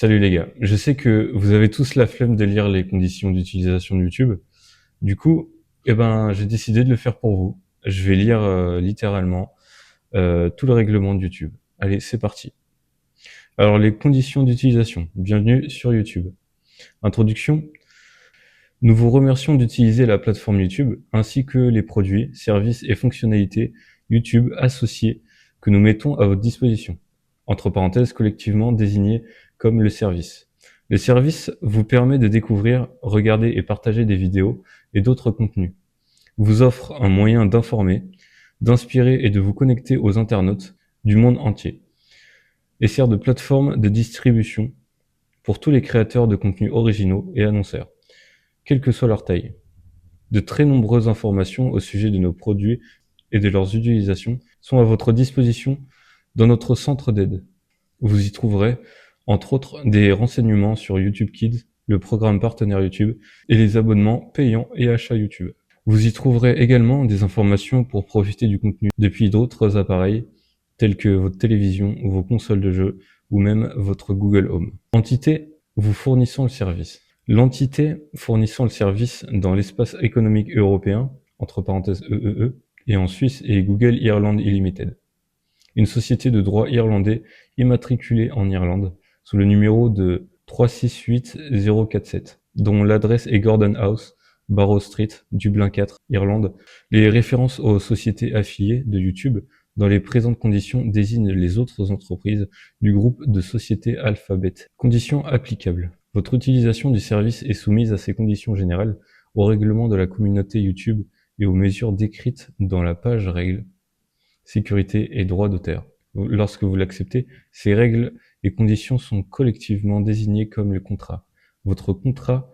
Salut les gars, je sais que vous avez tous la flemme de lire les conditions d'utilisation de YouTube. Du coup, j'ai décidé de le faire pour vous. Je vais lire littéralement tout le règlement de YouTube. Allez, c'est parti. Alors, les conditions d'utilisation. Bienvenue sur YouTube. Introduction. Nous vous remercions d'utiliser la plateforme YouTube ainsi que les produits, services et fonctionnalités YouTube associés que nous mettons à votre disposition. Entre parenthèses, collectivement désignés comme le service. Le service vous permet de découvrir, regarder et partager des vidéos et d'autres contenus. Vous offre un moyen d'informer, d'inspirer et de vous connecter aux internautes du monde entier. Et sert de plateforme de distribution pour tous les créateurs de contenus originaux et annonceurs, quelle que soit leur taille. De très nombreuses informations au sujet de nos produits et de leurs utilisations sont à votre disposition dans notre centre d'aide. Vous y trouverez, entre autres, des renseignements sur YouTube Kids, le programme partenaire YouTube et les abonnements payants et achats YouTube. Vous y trouverez également des informations pour profiter du contenu depuis d'autres appareils tels que votre télévision ou vos consoles de jeux ou même votre Google Home. Entité vous fournissant le service. L'entité fournissant le service dans l'espace économique européen, entre parenthèses EEE, et en Suisse et Google Ireland Limited. Une société de droit irlandais immatriculée en Irlande sous le numéro de 368047, dont l'adresse est Gordon House, Barrow Street, Dublin 4, Irlande. Les références aux sociétés affiliées de YouTube dans les présentes conditions désignent les autres entreprises du groupe de sociétés Alphabet. Conditions applicables. Votre utilisation du service est soumise à ces conditions générales, au règlement de la communauté YouTube et aux mesures décrites dans la page règles, sécurité et droits d'auteur. Lorsque vous l'acceptez, ces règles et conditions sont collectivement désignées comme le contrat. Votre contrat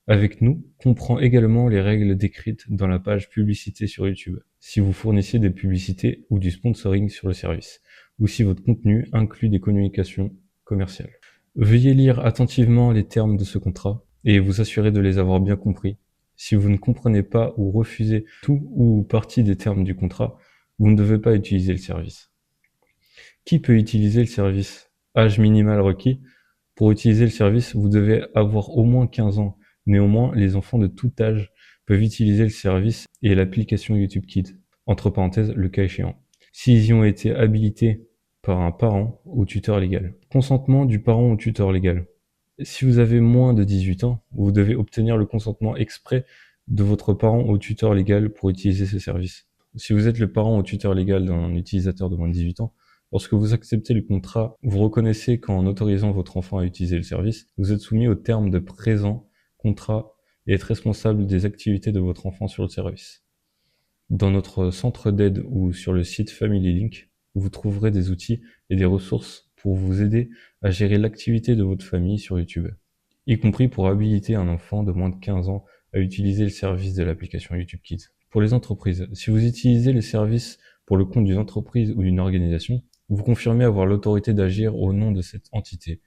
avec nous comprend également les règles décrites dans la page publicité sur YouTube, si vous fournissez des publicités ou du sponsoring sur le service, ou si votre contenu inclut des communications commerciales. Veuillez lire attentivement les termes de ce contrat et vous assurer de les avoir bien compris. Si vous ne comprenez pas ou refusez tout ou partie des termes du contrat, vous ne devez pas utiliser le service. Qui peut utiliser le service? Âge minimal requis. Pour utiliser le service, vous devez avoir au moins 15 ans. Néanmoins, les enfants de tout âge peuvent utiliser le service et l'application YouTube Kids, entre parenthèses, le cas échéant, s'ils y ont été habilités par un parent ou tuteur légal. Consentement du parent ou tuteur légal. Si vous avez moins de 18 ans, vous devez obtenir le consentement exprès de votre parent ou tuteur légal pour utiliser ce service. Si vous êtes le parent ou tuteur légal d'un utilisateur de moins de 18 ans, lorsque vous acceptez le contrat, vous reconnaissez qu'en autorisant votre enfant à utiliser le service, vous êtes soumis aux termes de présent contrat et êtes responsable des activités de votre enfant sur le service. Dans notre centre d'aide ou sur le site Family Link, vous trouverez des outils et des ressources pour vous aider à gérer l'activité de votre famille sur YouTube, y compris pour habiliter un enfant de moins de 15 ans à utiliser le service de l'application YouTube Kids. Pour les entreprises, si vous utilisez les services pour le compte d'une entreprise ou d'une organisation, vous confirmez avoir l'autorité d'agir au nom de cette entité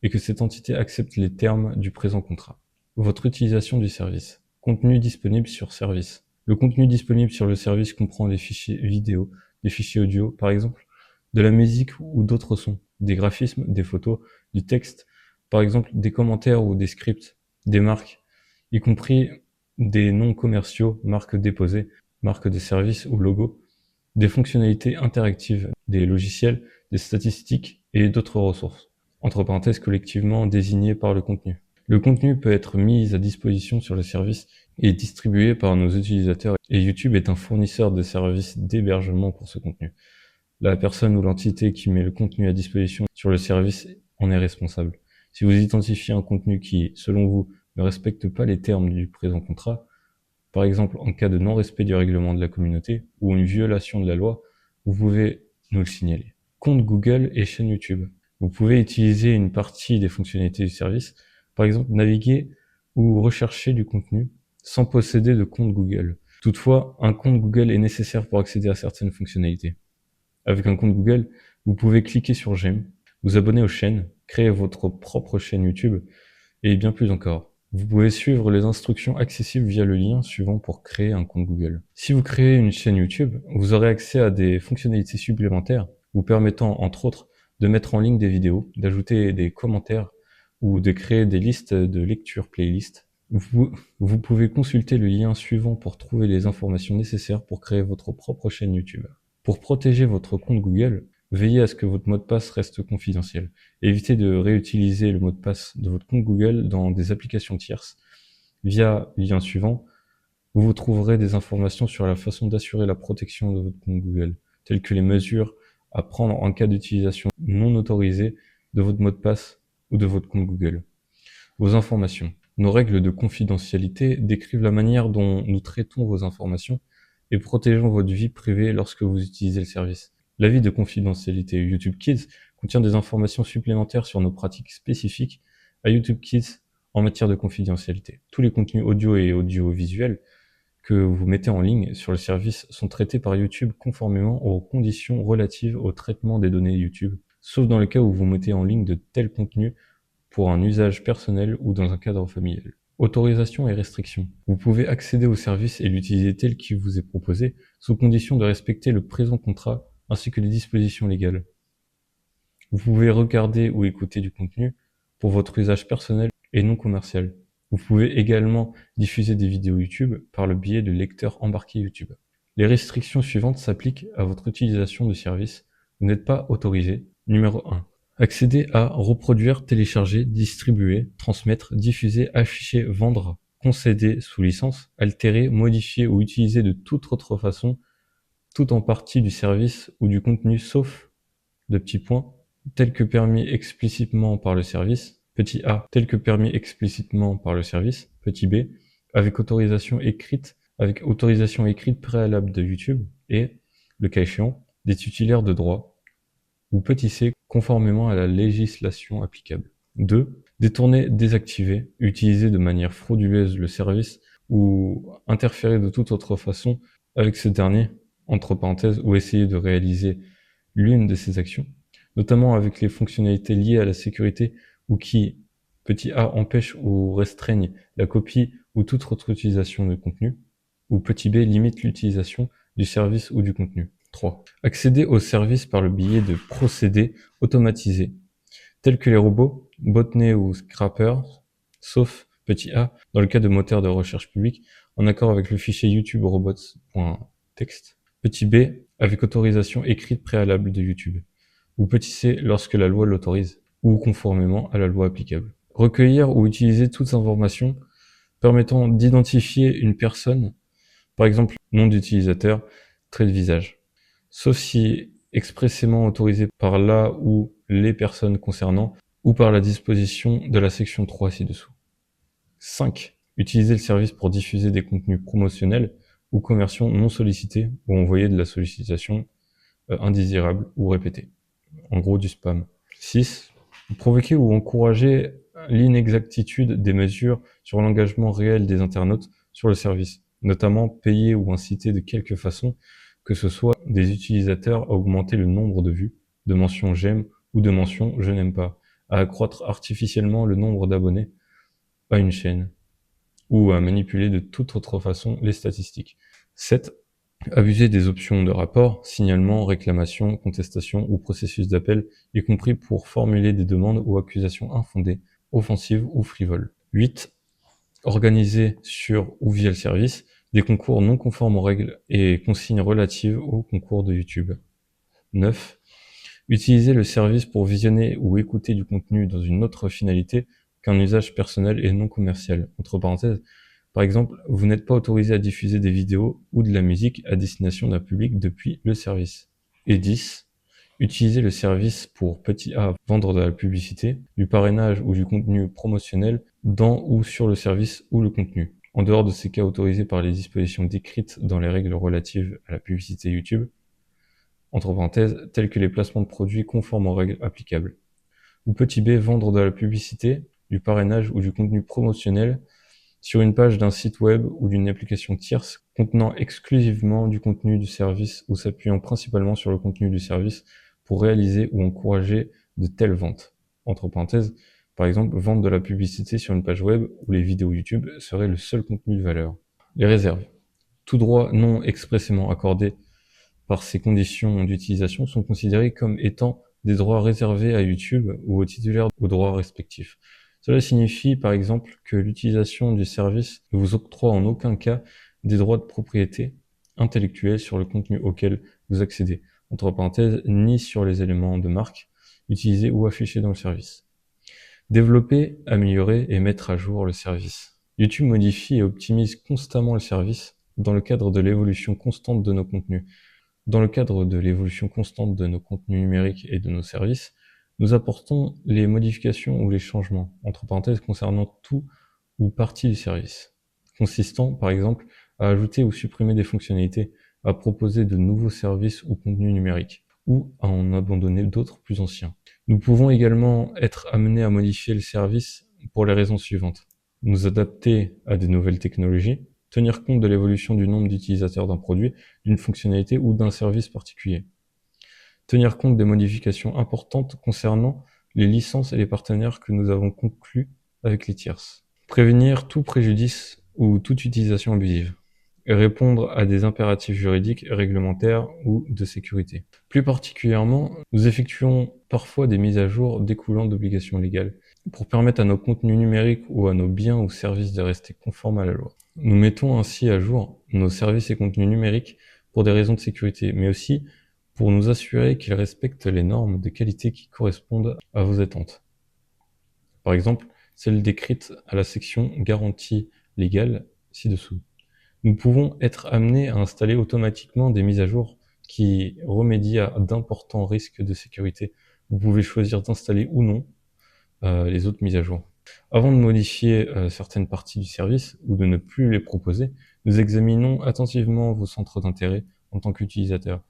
et que cette entité accepte les termes du présent contrat. Votre utilisation du service. Contenu disponible sur service. Le contenu disponible sur le service comprend des fichiers vidéo, des fichiers audio, par exemple, de la musique ou d'autres sons, des graphismes, des photos, du texte, par exemple des commentaires ou des scripts, des marques, y compris des noms commerciaux, marques déposées, marques de services ou logos, des fonctionnalités interactives, des logiciels, des statistiques et d'autres ressources, entre parenthèses collectivement désignées par le contenu. Le contenu peut être mis à disposition sur le service et distribué par nos utilisateurs et YouTube est un fournisseur de services d'hébergement pour ce contenu. La personne ou l'entité qui met le contenu à disposition sur le service en est responsable. Si vous identifiez un contenu qui, selon vous, ne respecte pas les termes du présent contrat, par exemple en cas de non-respect du règlement de la communauté ou une violation de la loi, vous pouvez nous le signaler. Compte Google et chaîne YouTube. Vous pouvez utiliser une partie des fonctionnalités du service, par exemple naviguer ou rechercher du contenu sans posséder de compte Google. Toutefois, un compte Google est nécessaire pour accéder à certaines fonctionnalités. Avec un compte Google, vous pouvez cliquer sur J'aime, vous abonner aux chaînes, créer votre propre chaîne YouTube et bien plus encore. Vous pouvez suivre les instructions accessibles via le lien suivant pour créer un compte Google. Si vous créez une chaîne YouTube, vous aurez accès à des fonctionnalités supplémentaires vous permettant, entre autres, de mettre en ligne des vidéos, d'ajouter des commentaires, ou de créer des listes de lecture playlist. Vous pouvez consulter le lien suivant pour trouver les informations nécessaires pour créer votre propre chaîne YouTube. Pour protéger votre compte Google, veillez à ce que votre mot de passe reste confidentiel. Évitez de réutiliser le mot de passe de votre compte Google dans des applications tierces. Via le lien suivant, vous trouverez des informations sur la façon d'assurer la protection de votre compte Google, telles que les mesures à prendre en cas d'utilisation non autorisée de votre mot de passe ou de votre compte Google. Vos informations. Nos règles de confidentialité décrivent la manière dont nous traitons vos informations et protégeons votre vie privée lorsque vous utilisez le service. L'avis de confidentialité YouTube Kids contient des informations supplémentaires sur nos pratiques spécifiques à YouTube Kids en matière de confidentialité. Tous les contenus audio et audiovisuels que vous mettez en ligne sur le service sont traités par YouTube conformément aux conditions relatives au traitement des données YouTube, sauf dans le cas où vous mettez en ligne de tels contenus pour un usage personnel ou dans un cadre familial. Autorisation et restrictions. Vous pouvez accéder au service et l'utiliser tel qu'il vous est proposé, sous condition de respecter le présent contrat ainsi que les dispositions légales. Vous pouvez regarder ou écouter du contenu pour votre usage personnel et non commercial. Vous pouvez également diffuser des vidéos YouTube par le biais de lecteurs embarqués YouTube. Les restrictions suivantes s'appliquent à votre utilisation de service. Vous n'êtes pas autorisé. Numéro 1. Accéder à reproduire, télécharger, distribuer, transmettre, diffuser, afficher, vendre, concéder sous licence, altérer, modifier ou utiliser de toute autre façon, tout en partie du service ou du contenu sauf de petits points, tel que permis explicitement par le service, petit a, tel que permis explicitement par le service, petit b, avec autorisation écrite préalable de YouTube et, le cas échéant, des titulaires de droit, ou petit c, conformément à la législation applicable. 2. Détourner, désactiver, utiliser de manière frauduleuse le service ou interférer de toute autre façon avec ce dernier, entre parenthèses, ou essayer de réaliser l'une de ces actions, notamment avec les fonctionnalités liées à la sécurité ou qui, petit a, empêchent ou restreignent la copie ou toute autre utilisation de contenu, ou petit b, limite l'utilisation du service ou du contenu. 3. Accéder au service par le biais de procédés automatisés, tels que les robots, botnets ou scrappers, sauf petit a, dans le cas de moteurs de recherche public, en accord avec le fichier YouTube robots.txt. Petit b, avec autorisation écrite préalable de YouTube. Ou petit c, lorsque la loi l'autorise, ou conformément à la loi applicable. Recueillir ou utiliser toutes informations permettant d'identifier une personne, par exemple nom d'utilisateur, trait de visage, sauf si expressément autorisé par la ou les personnes concernant ou par la disposition de la section 3 ci-dessous. 5. Utiliser le service pour diffuser des contenus promotionnels ou commerciaux non sollicités ou envoyer de la sollicitation indésirable ou répétée. En gros, du spam. 6. Provoquer ou encourager l'inexactitude des mesures sur l'engagement réel des internautes sur le service, notamment payer ou inciter de quelque façon que ce soit des utilisateurs à augmenter le nombre de vues, de mentions j'aime ou de mentions je n'aime pas, à accroître artificiellement le nombre d'abonnés à une chaîne, ou à manipuler de toute autre façon les statistiques. 7. Abuser des options de rapport, signalement, réclamation, contestation ou processus d'appel, y compris pour formuler des demandes ou accusations infondées, offensives ou frivoles. 8. Organiser sur ou via le service des concours non conformes aux règles et consignes relatives aux concours de YouTube. 9. Utiliser le service pour visionner ou écouter du contenu dans une autre finalité qu'un usage personnel et non commercial. Entre parenthèses, par exemple, vous n'êtes pas autorisé à diffuser des vidéos ou de la musique à destination d'un public depuis le service. Et 10. Utiliser le service pour petit a, vendre de la publicité, du parrainage ou du contenu promotionnel dans ou sur le service ou le contenu. En dehors de ces cas autorisés par les dispositions décrites dans les règles relatives à la publicité YouTube, entre parenthèses, tels que les placements de produits conformes aux règles applicables. Ou petit b, vendre de la publicité, du parrainage ou du contenu promotionnel sur une page d'un site web ou d'une application tierce contenant exclusivement du contenu du service ou s'appuyant principalement sur le contenu du service pour réaliser ou encourager de telles ventes. Entre parenthèses, par exemple, vendre de la publicité sur une page web où les vidéos YouTube seraient le seul contenu de valeur. Les réserves. Tous droits non expressément accordés par ces conditions d'utilisation sont considérés comme étant des droits réservés à YouTube ou aux titulaires aux droits respectifs. Cela signifie par exemple que l'utilisation du service ne vous octroie en aucun cas des droits de propriété intellectuelle sur le contenu auquel vous accédez, entre parenthèses, ni sur les éléments de marque utilisés ou affichés dans le service. Développer, améliorer et mettre à jour le service. YouTube modifie et optimise constamment le service dans le cadre de l'évolution constante de nos contenus. Dans le cadre de l'évolution constante de nos contenus numériques et de nos services, nous apportons les modifications ou les changements, entre parenthèses, concernant tout ou partie du service, consistant, par exemple, à ajouter ou supprimer des fonctionnalités, à proposer de nouveaux services ou contenus numériques, ou à en abandonner d'autres plus anciens. Nous pouvons également être amenés à modifier le service pour les raisons suivantes. Nous adapter à des nouvelles technologies, tenir compte de l'évolution du nombre d'utilisateurs d'un produit, d'une fonctionnalité ou d'un service particulier. Tenir compte des modifications importantes concernant les licences et les partenaires que nous avons conclus avec les tierces. Prévenir tout préjudice ou toute utilisation abusive. Et répondre à des impératifs juridiques, réglementaires ou de sécurité. Plus particulièrement, nous effectuons parfois des mises à jour découlant d'obligations légales pour permettre à nos contenus numériques ou à nos biens ou services de rester conformes à la loi. Nous mettons ainsi à jour nos services et contenus numériques pour des raisons de sécurité, mais aussi pour nous assurer qu'ils respectent les normes de qualité qui correspondent à vos attentes. Par exemple, celles décrites à la section garantie légale ci-dessous. Nous pouvons être amenés à installer automatiquement des mises à jour qui remédient à d'importants risques de sécurité. Vous pouvez choisir d'installer ou non les autres mises à jour. Avant de modifier certaines parties du service ou de ne plus les proposer, nous examinons attentivement vos centres d'intérêt en tant qu'utilisateur,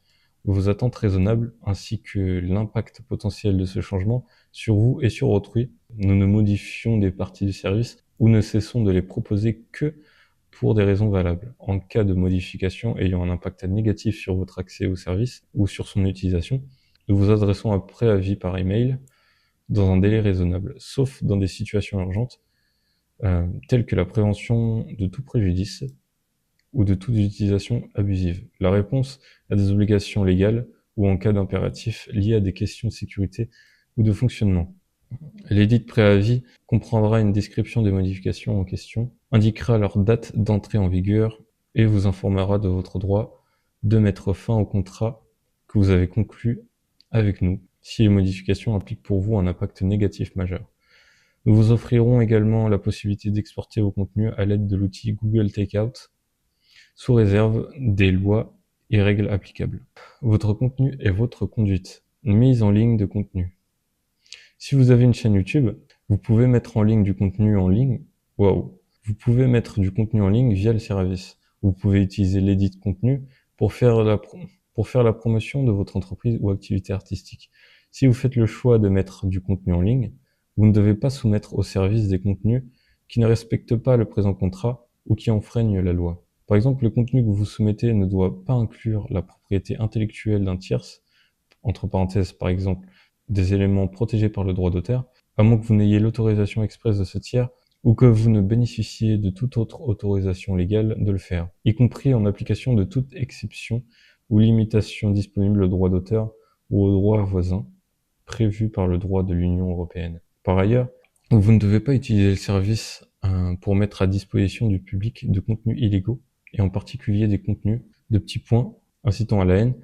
vos attentes raisonnables ainsi que l'impact potentiel de ce changement sur vous et sur autrui. Nous ne modifions des parties du service ou ne cessons de les proposer que pour des raisons valables. En cas de modification ayant un impact négatif sur votre accès au service ou sur son utilisation, nous vous adressons un préavis par email dans un délai raisonnable, sauf dans des situations urgentes, telles que la prévention de tout préjudice ou de toute utilisation abusive. La réponse à des obligations légales ou en cas d'impératif liés à des questions de sécurité ou de fonctionnement. L'édit de préavis comprendra une description des modifications en question, indiquera leur date d'entrée en vigueur et vous informera de votre droit de mettre fin au contrat que vous avez conclu avec nous si les modifications impliquent pour vous un impact négatif majeur. Nous vous offrirons également la possibilité d'exporter vos contenus à l'aide de l'outil Google Takeout, sous réserve des lois et règles applicables. Votre contenu est votre conduite. Mise en ligne de contenu. Si vous avez une chaîne YouTube, vous pouvez mettre en ligne du contenu en ligne. Vous pouvez mettre du contenu en ligne via le service. Vous pouvez utiliser l'édit de contenu pour faire la promotion de votre entreprise ou activité artistique. Si vous faites le choix de mettre du contenu en ligne, vous ne devez pas soumettre au service des contenus qui ne respectent pas le présent contrat ou qui enfreignent la loi. Par exemple, le contenu que vous soumettez ne doit pas inclure la propriété intellectuelle d'un tierce, entre parenthèses par exemple des éléments protégés par le droit d'auteur, à moins que vous n'ayez l'autorisation expresse de ce tiers ou que vous ne bénéficiez de toute autre autorisation légale de le faire, y compris en application de toute exception ou limitation disponible au droit d'auteur ou au droit voisin prévu par le droit de l'Union européenne. Par ailleurs, vous ne devez pas utiliser le service pour mettre à disposition du public de contenus illégaux, et en particulier des contenus de petits points incitant à la haine,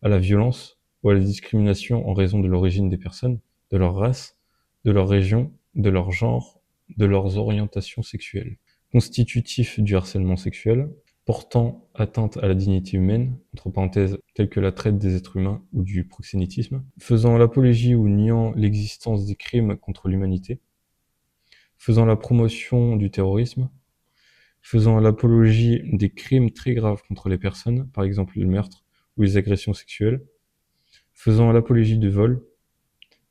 à la violence ou à la discrimination en raison de l'origine des personnes, de leur race, de leur région, de leur genre, de leurs orientations sexuelles. Constitutifs du harcèlement sexuel, portant atteinte à la dignité humaine, entre parenthèses, telle que la traite des êtres humains ou du proxénétisme, faisant l'apologie ou niant l'existence des crimes contre l'humanité, faisant la promotion du terrorisme, faisant l'apologie des crimes très graves contre les personnes, par exemple le meurtre ou les agressions sexuelles, faisant l'apologie du vol,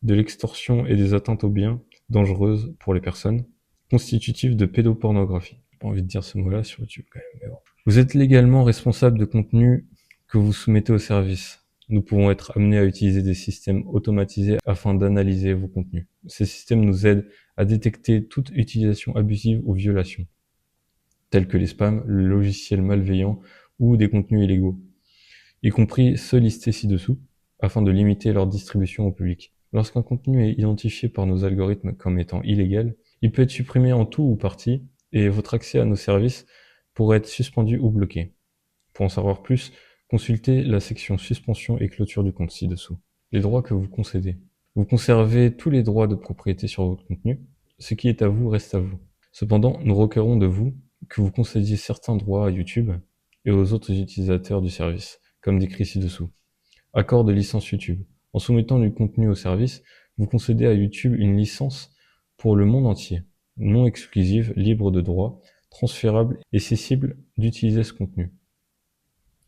de l'extorsion et des atteintes aux biens dangereuses pour les personnes, constitutifs de pédopornographie. J'ai pas envie de dire ce mot-là sur YouTube quand même, mais bon. Vous êtes légalement responsable de contenu que vous soumettez au service. Nous pouvons être amenés à utiliser des systèmes automatisés afin d'analyser vos contenus. Ces systèmes nous aident à détecter toute utilisation abusive ou violation, tels que les spams, le logiciel malveillant ou des contenus illégaux, y compris ceux listés ci-dessous, afin de limiter leur distribution au public. Lorsqu'un contenu est identifié par nos algorithmes comme étant illégal, Il peut être supprimé en tout ou partie, et votre accès à nos services pourrait être suspendu ou bloqué. Pour en savoir plus, consultez la section suspension et clôture du compte ci-dessous. Les droits que vous concédez. Vous conservez tous les droits de propriété sur votre contenu. Ce qui est à vous reste à vous. Cependant, nous requérons de vous que vous concédiez certains droits à YouTube et aux autres utilisateurs du service, comme décrit ci-dessous. Accord de licence YouTube. En soumettant du contenu au service, vous concédez à YouTube une licence pour le monde entier, non exclusive, libre de droit, transférable et cessible d'utiliser ce contenu.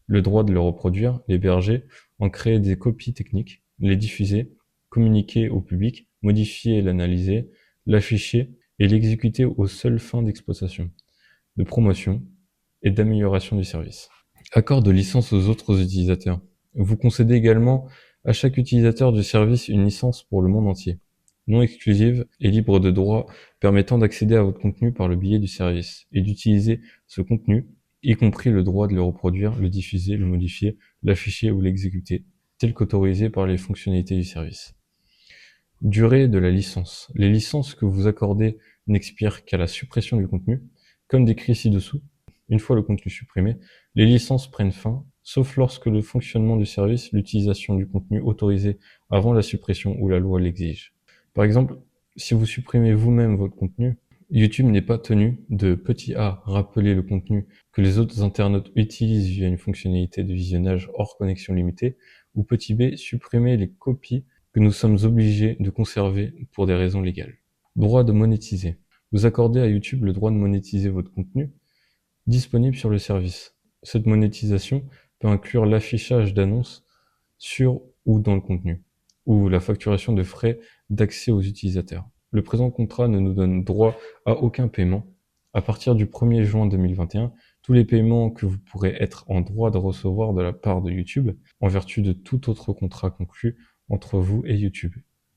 Le droit de le reproduire, l'héberger, en créer des copies techniques, les diffuser, communiquer au public, modifier et l'analyser, l'afficher et l'exécuter aux seules fins d'exploitation, de promotion et d'amélioration du service. Accord de licence aux autres utilisateurs. Vous concédez également à chaque utilisateur du service une licence pour le monde entier, non exclusive et libre de droit, permettant d'accéder à votre contenu par le biais du service et d'utiliser ce contenu, y compris le droit de le reproduire, le diffuser, le modifier, l'afficher ou l'exécuter, tel qu'autorisé par les fonctionnalités du service. Durée de la licence. Les licences que vous accordez n'expirent qu'à la suppression du contenu, comme décrit ci-dessous. Une fois le contenu supprimé, les licences prennent fin, sauf lorsque le fonctionnement du service, l'utilisation du contenu autorisé avant la suppression ou la loi l'exige. Par exemple, si vous supprimez vous-même votre contenu, YouTube n'est pas tenu de petit a rappeler le contenu que les autres internautes utilisent via une fonctionnalité de visionnage hors connexion limitée, ou petit b supprimer les copies que nous sommes obligés de conserver pour des raisons légales. Droit de monétiser. Vous accordez à YouTube le droit de monétiser votre contenu disponible sur le service. Cette monétisation peut inclure l'affichage d'annonces sur ou dans le contenu, ou la facturation de frais d'accès aux utilisateurs. Le présent contrat ne nous donne droit à aucun paiement. À partir du 1er juin 2021, tous les paiements que vous pourrez être en droit de recevoir de la part de YouTube, en vertu de tout autre contrat conclu entre vous et YouTube,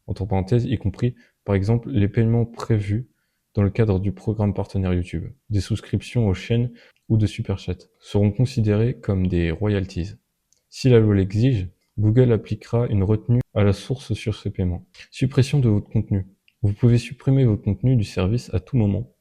entre parenthèses, y compris, par exemple, les paiements prévus dans le cadre du programme partenaire YouTube, des souscriptions aux chaînes ou de Super Chat, seront considérés comme des royalties. Si la loi l'exige, Google appliquera une retenue à la source sur ces paiements. Suppression de votre contenu. Vous pouvez supprimer votre contenu du service à tout moment.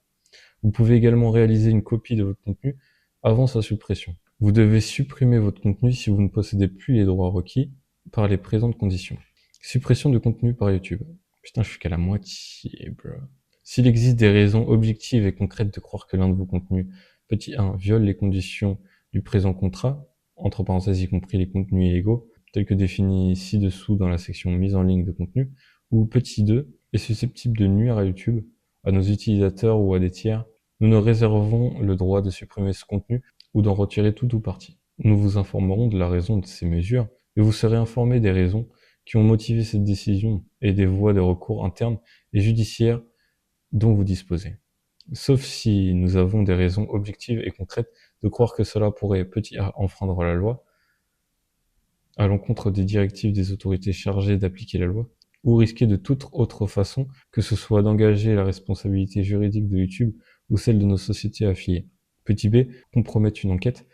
Vous pouvez également réaliser une copie de votre contenu avant sa suppression. Vous devez supprimer votre contenu si vous ne possédez plus les droits requis par les présentes conditions. Suppression de contenu par YouTube. Putain, je suis qu'à la moitié, bro. S'il existe des raisons objectives et concrètes de croire que l'un de vos contenus, petit 1, viole les conditions du présent contrat, entre parenthèses y compris les contenus illégaux, tels que définis ci-dessous dans la section mise en ligne de contenu, ou petit 2, est susceptible de nuire à YouTube, à nos utilisateurs ou à des tiers, nous nous réservons le droit de supprimer ce contenu ou d'en retirer tout ou partie. Nous vous informerons de la raison de ces mesures et vous serez informé des raisons qui ont motivé cette décision et des voies de recours internes et judiciaires dont vous disposez. Sauf si nous avons des raisons objectives et concrètes de croire que cela pourrait, petit a, enfreindre la loi, à l'encontre des directives des autorités chargées d'appliquer la loi, ou risquer de toute autre façon que ce soit d'engager la responsabilité juridique de YouTube ou celle de nos sociétés affiliées. Petit b, compromettre une enquête,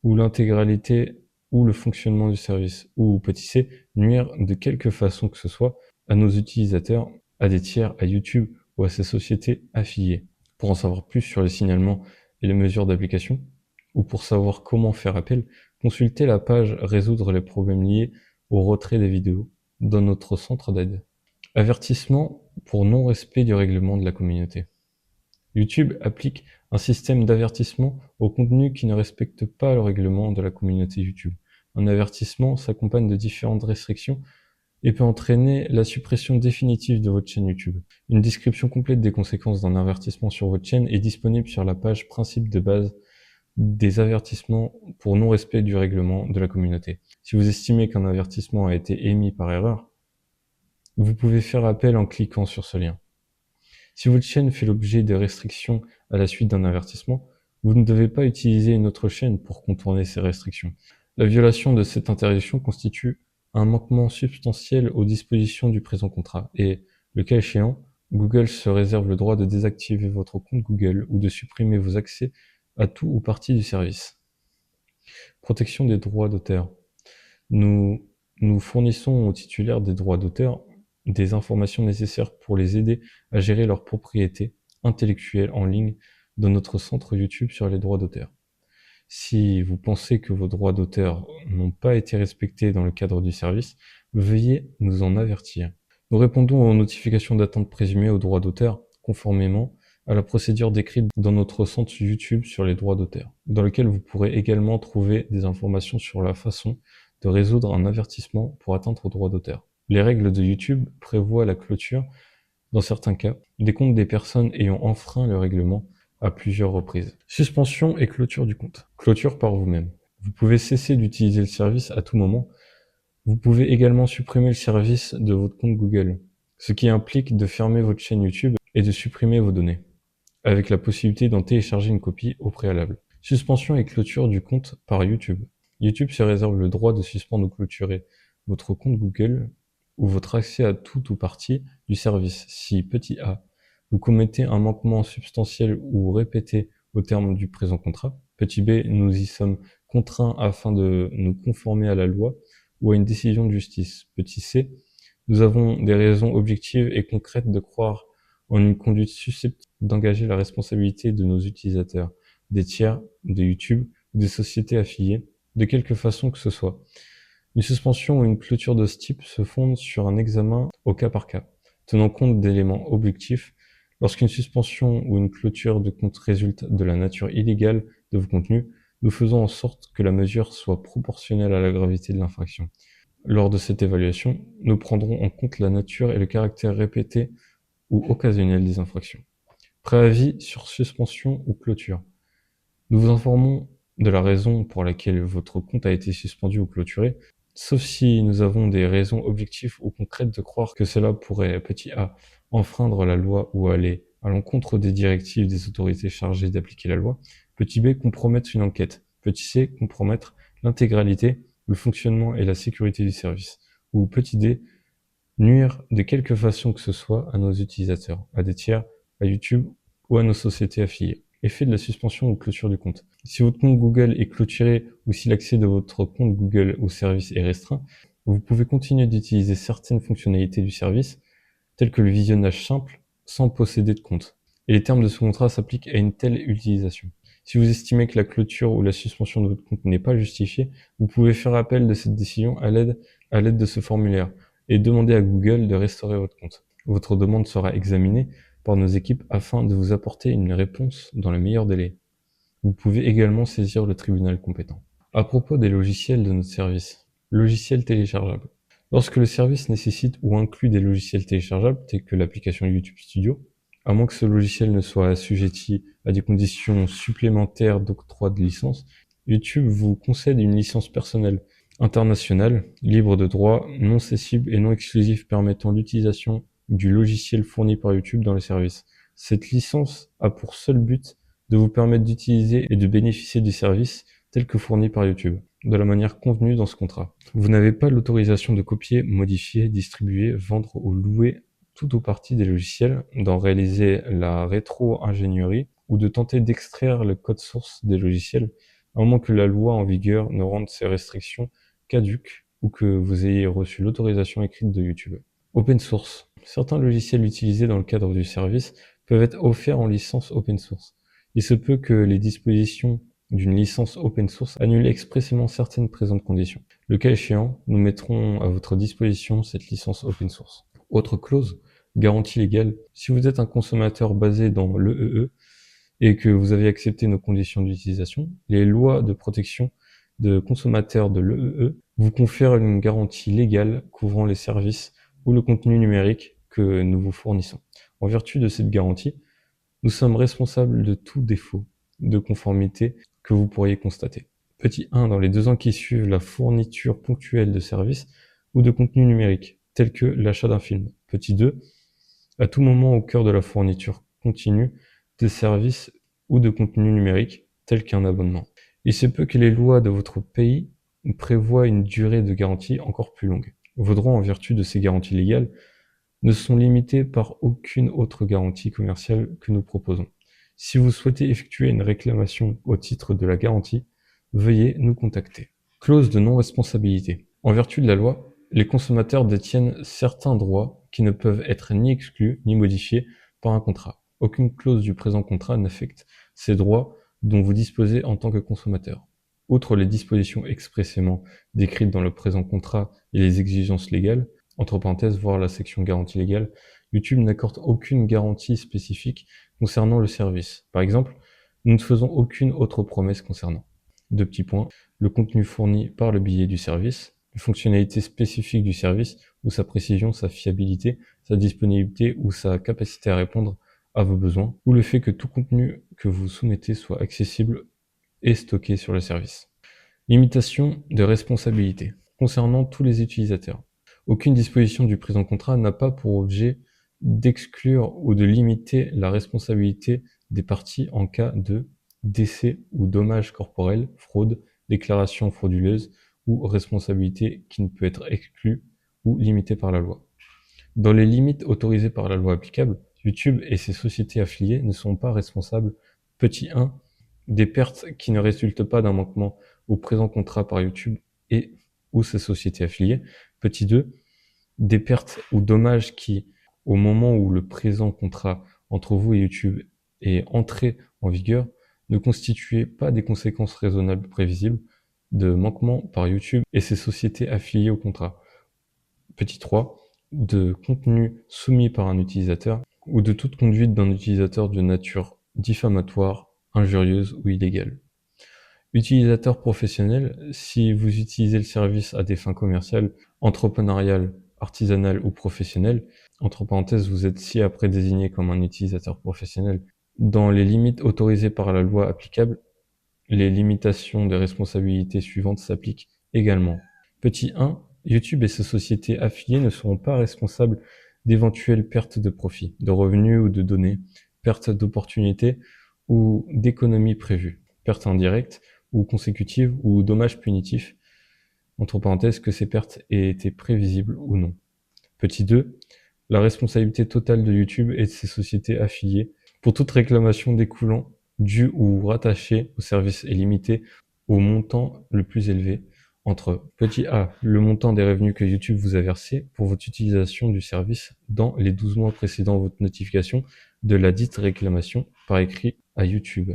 ou l'intégralité ou le fonctionnement du service, ou petit c, nuire de quelque façon que ce soit à nos utilisateurs, à des tiers, à YouTube ou à ces sociétés affiliées. Pour en savoir plus sur les signalements et les mesures d'application, ou pour savoir comment faire appel, consultez la page Résoudre les problèmes liés au retrait des vidéos dans notre centre d'aide. Avertissement pour non-respect du règlement de la communauté. YouTube applique un système d'avertissement aux contenus qui ne respectent pas le règlement de la communauté YouTube. Un avertissement s'accompagne de différentes restrictions et peut entraîner la suppression définitive de votre chaîne YouTube. Une description complète des conséquences d'un avertissement sur votre chaîne est disponible sur la page principe de base des avertissements pour non-respect du règlement de la communauté. Si vous estimez qu'un avertissement a été émis par erreur, vous pouvez faire appel en cliquant sur ce lien. Si votre chaîne fait l'objet de restrictions à la suite d'un avertissement, vous ne devez pas utiliser une autre chaîne pour contourner ces restrictions. La violation de cette interdiction constitue un manquement substantiel aux dispositions du présent contrat et, le cas échéant, Google se réserve le droit de désactiver votre compte Google ou de supprimer vos accès à tout ou partie du service. Protection des droits d'auteur. Nous fournissons aux titulaires des droits d'auteur des informations nécessaires pour les aider à gérer leurs propriétés intellectuelles en ligne dans notre centre YouTube sur les droits d'auteur. Si vous pensez que vos droits d'auteur n'ont pas été respectés dans le cadre du service, veuillez nous en avertir. Nous répondons aux notifications d'attente présumées aux droits d'auteur conformément à la procédure décrite dans notre centre YouTube sur les droits d'auteur, dans lequel vous pourrez également trouver des informations sur la façon de résoudre un avertissement pour atteinte aux droits d'auteur. Les règles de YouTube prévoient la clôture, dans certains cas, des comptes des personnes ayant enfreint le règlement à plusieurs reprises. Suspension et clôture du compte. Clôture par vous-même. Vous pouvez cesser d'utiliser le service à tout moment. Vous pouvez également supprimer le service de votre compte Google, ce qui implique de fermer votre chaîne YouTube et de supprimer vos données, avec la possibilité d'en télécharger une copie au préalable. Suspension et clôture du compte par YouTube. YouTube se réserve le droit de suspendre ou clôturer votre compte Google ou votre accès à tout ou partie du service si, petit a, vous commettez un manquement substantiel ou répété au terme du présent contrat. Petit b, nous y sommes contraints afin de nous conformer à la loi ou à une décision de justice. Petit c, nous avons des raisons objectives et concrètes de croire en une conduite susceptible d'engager la responsabilité de nos utilisateurs, des tiers, de YouTube ou des sociétés affiliées, de quelque façon que ce soit. Une suspension ou une clôture de ce type se fonde sur un examen au cas par cas, tenant compte d'éléments objectifs. Lorsqu'une suspension ou une clôture de compte résulte de la nature illégale de vos contenus, nous faisons en sorte que la mesure soit proportionnelle à la gravité de l'infraction. Lors de cette évaluation, nous prendrons en compte la nature et le caractère répété ou occasionnel des infractions. Préavis sur suspension ou clôture. Nous vous informons de la raison pour laquelle votre compte a été suspendu ou clôturé, sauf si nous avons des raisons objectives ou concrètes de croire que cela pourrait, petit a, enfreindre la loi ou aller à l'encontre des directives des autorités chargées d'appliquer la loi. Petit b, compromettre une enquête. Petit c, compromettre l'intégralité, le fonctionnement et la sécurité du service. Ou petit d, nuire de quelque façon que ce soit à nos utilisateurs, à des tiers, à YouTube ou à nos sociétés affiliées. Effet de la suspension ou clôture du compte. Si votre compte Google est clôturé ou si l'accès de votre compte Google au service est restreint, vous pouvez continuer d'utiliser certaines fonctionnalités du service, telles que le visionnage simple, sans posséder de compte. Et les termes de ce contrat s'appliquent à une telle utilisation. Si vous estimez que la clôture ou la suspension de votre compte n'est pas justifiée, vous pouvez faire appel de cette décision à l'aide de ce formulaire et demander à Google de restaurer votre compte. Votre demande sera examinée par nos équipes afin de vous apporter une réponse dans le meilleur délai. Vous pouvez également saisir le tribunal compétent. À propos des logiciels de notre service, logiciels téléchargeables. Lorsque le service nécessite ou inclut des logiciels téléchargeables tels que l'application YouTube Studio, à moins que ce logiciel ne soit assujetti à des conditions supplémentaires d'octroi de licence, YouTube vous concède une licence personnelle internationale, libre de droit, non cessible et non exclusif permettant l'utilisation du logiciel fourni par YouTube dans le service. Cette licence a pour seul but de vous permettre d'utiliser et de bénéficier du service tel que fourni par YouTube, de la manière convenue dans ce contrat. Vous n'avez pas l'autorisation de copier, modifier, distribuer, vendre ou louer tout ou partie des logiciels, d'en réaliser la rétro-ingénierie ou de tenter d'extraire le code source des logiciels, à moins que la loi en vigueur ne rende ces restrictions caduques ou que vous ayez reçu l'autorisation écrite de YouTube. Open source. Certains logiciels utilisés dans le cadre du service peuvent être offerts en licence open source. Il se peut que les dispositions d'une licence open source annulent expressément certaines présentes conditions. Le cas échéant, nous mettrons à votre disposition cette licence open source. Autre clause, garantie légale. Si vous êtes un consommateur basé dans l'EEE et que vous avez accepté nos conditions d'utilisation, les lois de protection de consommateurs de l'EEE vous confèrent une garantie légale couvrant les services ou le contenu numérique que nous vous fournissons. En vertu de cette garantie, nous sommes responsables de tout défaut de conformité que vous pourriez constater. Petit 1, dans les 2 ans qui suivent la fourniture ponctuelle de services ou de contenu numérique, tel que l'achat d'un film. Petit 2, à tout moment au cœur de la fourniture continue de services ou de contenu numérique, tel qu'un abonnement. Il se peut que les lois de votre pays prévoient une durée de garantie encore plus longue. Vos droits en vertu de ces garanties légales ne sont limités par aucune autre garantie commerciale que nous proposons. Si vous souhaitez effectuer une réclamation au titre de la garantie, veuillez nous contacter. Clause de non-responsabilité. En vertu de la loi, les consommateurs détiennent certains droits qui ne peuvent être ni exclus ni modifiés par un contrat. Aucune clause du présent contrat n'affecte ces droits dont vous disposez en tant que consommateur. Outre les dispositions expressément décrites dans le présent contrat et les exigences légales, entre parenthèses, voir la section garantie légale, YouTube n'accorde aucune garantie spécifique concernant le service. Par exemple, nous ne faisons aucune autre promesse concernant. Deux petits points. Le contenu fourni par le billet du service, les fonctionnalités spécifiques du service, ou sa précision, sa fiabilité, sa disponibilité ou sa capacité à répondre à vos besoins, ou le fait que tout contenu que vous soumettez soit accessible et stocké sur le service. Limitation de responsabilité. Concernant tous les utilisateurs. Aucune disposition du présent contrat n'a pas pour objet d'exclure ou de limiter la responsabilité des parties en cas de décès ou dommages corporels, fraude, déclaration frauduleuse ou responsabilité qui ne peut être exclue ou limitée par la loi. Dans les limites autorisées par la loi applicable, YouTube et ses sociétés affiliées ne sont pas responsables, petit 1, des pertes qui ne résultent pas d'un manquement au présent contrat par YouTube et ou ses sociétés affiliées. Petit 2, des pertes ou dommages qui, au moment où le présent contrat entre vous et YouTube est entré en vigueur, ne constituaient pas des conséquences raisonnables prévisibles de manquement par YouTube et ses sociétés affiliées au contrat. Petit 3, de contenu soumis par un utilisateur ou de toute conduite d'un utilisateur de nature diffamatoire, injurieuse ou illégale. Utilisateur professionnel, si vous utilisez le service à des fins commerciales, entrepreneuriales, artisanales ou professionnelles, entre parenthèses, vous êtes ci-après désigné comme un utilisateur professionnel, dans les limites autorisées par la loi applicable, les limitations de responsabilité suivantes s'appliquent également. Petit 1, YouTube et ses sociétés affiliées ne seront pas responsables d'éventuelles pertes de profit, de revenus ou de données, pertes d'opportunités ou d'économies prévues, pertes indirectes ou consécutives ou dommages punitifs, entre parenthèses, que ces pertes aient été prévisibles ou non. Petit 2, la responsabilité totale de YouTube et de ses sociétés affiliées pour toute réclamation découlant due ou rattachée au service est limitée au montant le plus élevé entre petit a, le montant des revenus que YouTube vous a versé pour votre utilisation du service dans les 12 mois précédant votre notification de la dite réclamation par écrit à YouTube,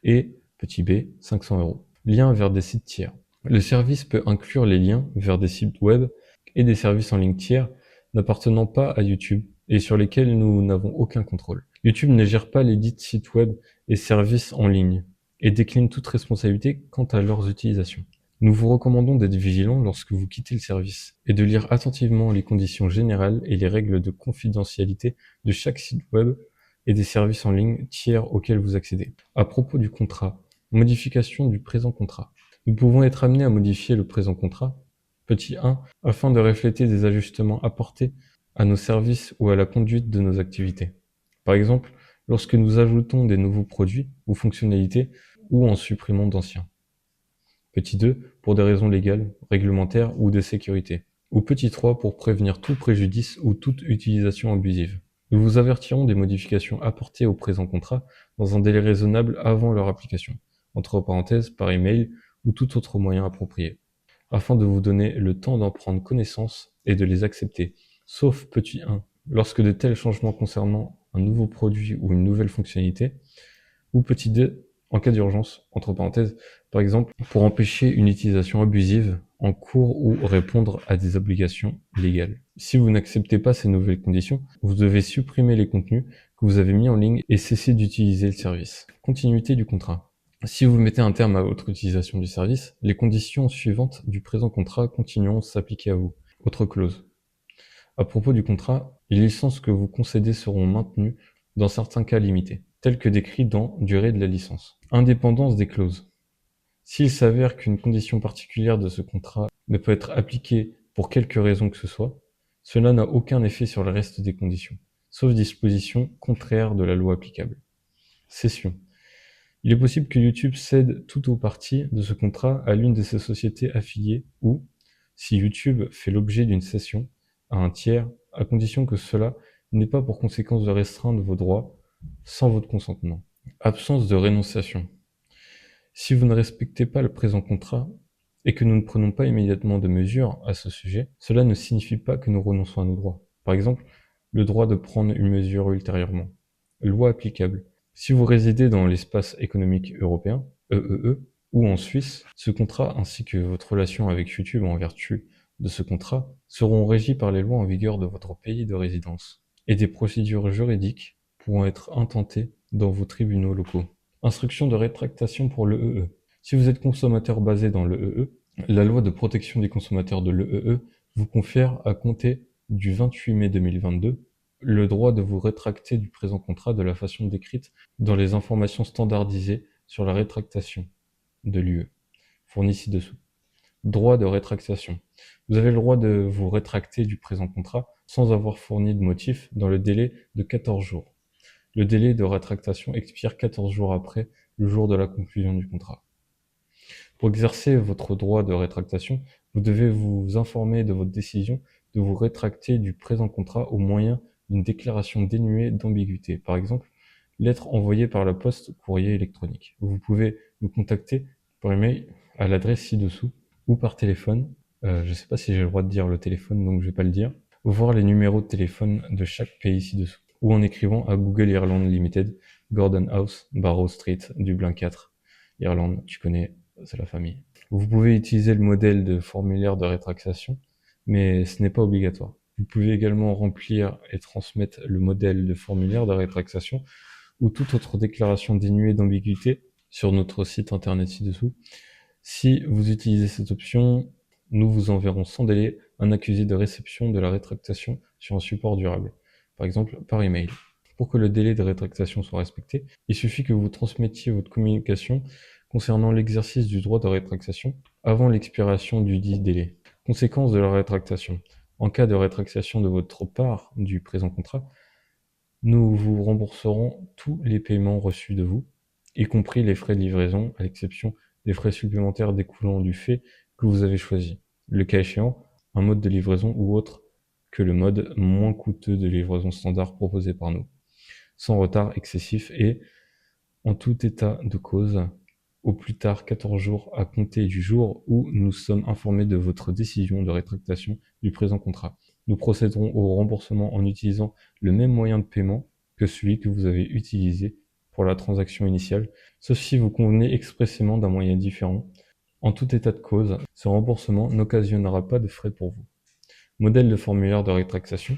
et petit b, 500 €. Lien vers des sites tiers. Le service peut inclure les liens vers des sites web et des services en ligne tiers n'appartenant pas à YouTube et sur lesquels nous n'avons aucun contrôle. YouTube ne gère pas les dits sites web et services en ligne et décline toute responsabilité quant à leurs utilisations. Nous vous recommandons d'être vigilant lorsque vous quittez le service et de lire attentivement les conditions générales et les règles de confidentialité de chaque site web et des services en ligne tiers auxquels vous accédez. À propos du contrat, modification du présent contrat. Nous pouvons être amenés à modifier le présent contrat, petit 1, afin de refléter des ajustements apportés à nos services ou à la conduite de nos activités. Par exemple, lorsque nous ajoutons des nouveaux produits ou fonctionnalités ou en supprimant d'anciens. Petit 2, pour des raisons légales, réglementaires ou de sécurité. Ou petit 3, pour prévenir tout préjudice ou toute utilisation abusive. Nous vous avertirons des modifications apportées au présent contrat dans un délai raisonnable avant leur application, entre parenthèses par email ou tout autre moyen approprié, afin de vous donner le temps d'en prendre connaissance et de les accepter, sauf petit 1, lorsque de tels changements concernant un nouveau produit ou une nouvelle fonctionnalité, ou petit 2, en cas d'urgence, entre parenthèses, par exemple, pour empêcher une utilisation abusive en cours ou répondre à des obligations légales. Si vous n'acceptez pas ces nouvelles conditions, vous devez supprimer les contenus que vous avez mis en ligne et cesser d'utiliser le service. Continuité du contrat. Si vous mettez un terme à votre utilisation du service, les conditions suivantes du présent contrat continueront de s'appliquer à vous. Autre clause. À propos du contrat, les licences que vous concédez seront maintenues dans certains cas limités, tels que décrits dans durée de la licence. Indépendance des clauses. S'il s'avère qu'une condition particulière de ce contrat ne peut être appliquée pour quelque raison que ce soit, cela n'a aucun effet sur le reste des conditions, sauf dispositions contraires de la loi applicable. Cession. Il est possible que YouTube cède tout ou partie de ce contrat à l'une de ses sociétés affiliées ou, si YouTube fait l'objet d'une cession, à un tiers, à condition que cela n'ait pas pour conséquence de restreindre vos droits sans votre consentement. Absence de rénonciation. Si vous ne respectez pas le présent contrat et que nous ne prenons pas immédiatement de mesures à ce sujet, cela ne signifie pas que nous renonçons à nos droits. Par exemple, le droit de prendre une mesure ultérieurement. Loi applicable. Si vous résidez dans l'espace économique européen, EEE, ou en Suisse, ce contrat ainsi que votre relation avec YouTube en vertu de ce contrat seront régis par les lois en vigueur de votre pays de résidence, et des procédures juridiques pourront être intentées dans vos tribunaux locaux. Instruction de rétractation pour l'EEE. Si vous êtes consommateur basé dans l'EEE, la loi de protection des consommateurs de l'EEE vous confère, à compter du 28 mai 2022, le droit de vous rétracter du présent contrat de la façon décrite dans les informations standardisées sur la rétractation de l'UE, fournies ci-dessous. Droit de rétractation. Vous avez le droit de vous rétracter du présent contrat sans avoir fourni de motif dans le délai de 14 jours. Le délai de rétractation expire 14 jours après le jour de la conclusion du contrat. Pour exercer votre droit de rétractation, vous devez vous informer de votre décision de vous rétracter du présent contrat au moyen d'une déclaration dénuée d'ambiguïté. Par exemple, lettre envoyée par la poste, courrier électronique. Vous pouvez nous contacter par email à l'adresse ci-dessous ou par téléphone. Je ne sais pas si j'ai le droit de dire le téléphone, donc je vais pas le dire. Voir les numéros de téléphone de chaque pays ci-dessous. Ou en écrivant à Google Ireland Limited, Gordon House, Barrow Street, Dublin 4, Irlande, tu connais, c'est la famille. Vous pouvez utiliser le modèle de formulaire de rétractation, mais ce n'est pas obligatoire. Vous pouvez également remplir et transmettre le modèle de formulaire de rétractation ou toute autre déclaration dénuée d'ambiguïté sur notre site internet ci-dessous. Si vous utilisez cette option, nous vous enverrons sans délai un accusé de réception de la rétractation sur un support durable, par exemple par email. Pour que le délai de rétractation soit respecté, il suffit que vous transmettiez votre communication concernant l'exercice du droit de rétractation avant l'expiration du dit délai. Conséquence de la rétractation. En cas de rétractation de votre part du présent contrat, nous vous rembourserons tous les paiements reçus de vous, y compris les frais de livraison, à l'exception des frais supplémentaires découlant du fait que vous avez choisi, le cas échéant, un mode de livraison ou autre que le mode moins coûteux de livraison standard proposé par nous, sans retard excessif et, en tout état de cause, au plus tard 14 jours à compter du jour où nous sommes informés de votre décision de rétractation du présent contrat. Nous procéderons au remboursement en utilisant le même moyen de paiement que celui que vous avez utilisé pour la transaction initiale, sauf si vous convenez expressément d'un moyen différent. En tout état de cause, ce remboursement n'occasionnera pas de frais pour vous. Modèle de formulaire de rétractation.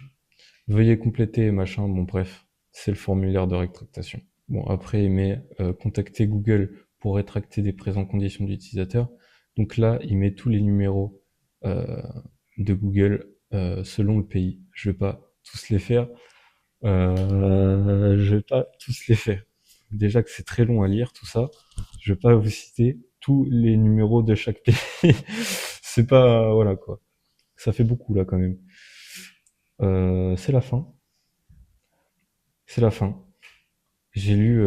Veuillez compléter machin, bon bref, c'est le formulaire de rétractation. Bon, après, il met contacter Google pour rétracter des présentes conditions d'utilisateur. Donc là, il met tous les numéros de Google selon le pays. Je vais pas tous les faire. Je vais pas tous les faire. Déjà que c'est très long à lire tout ça. Je vais pas vous citer tous les numéros de chaque pays. C'est pas voilà quoi. Ça fait beaucoup là quand même. C'est la fin. C'est la fin. J'ai lu,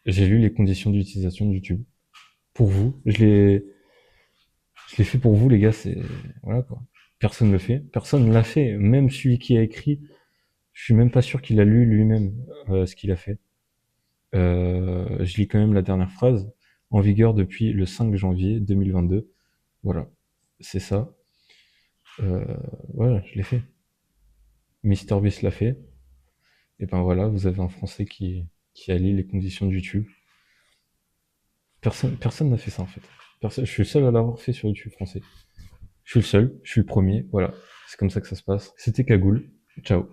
j'ai lu les conditions d'utilisation de YouTube. Pour vous, je l'ai fait pour vous, les gars. C'est voilà quoi. Personne ne le fait. Personne ne l'a fait. Même celui qui a écrit, je suis même pas sûr qu'il a lu lui-même ce qu'il a fait. Je lis quand même la dernière phrase. En vigueur depuis le 5 janvier 2022. Voilà, c'est ça. Euh, voilà, je l'ai fait. MrBeast l'a fait. Et ben voilà, vous avez un Français qui a lu les conditions de YouTube. Personne n'a fait ça en fait. Personne, je suis le seul à l'avoir fait sur YouTube français. Je suis le seul, je suis le premier, voilà. C'est comme ça que ça se passe. C'était Cagoule. Ciao.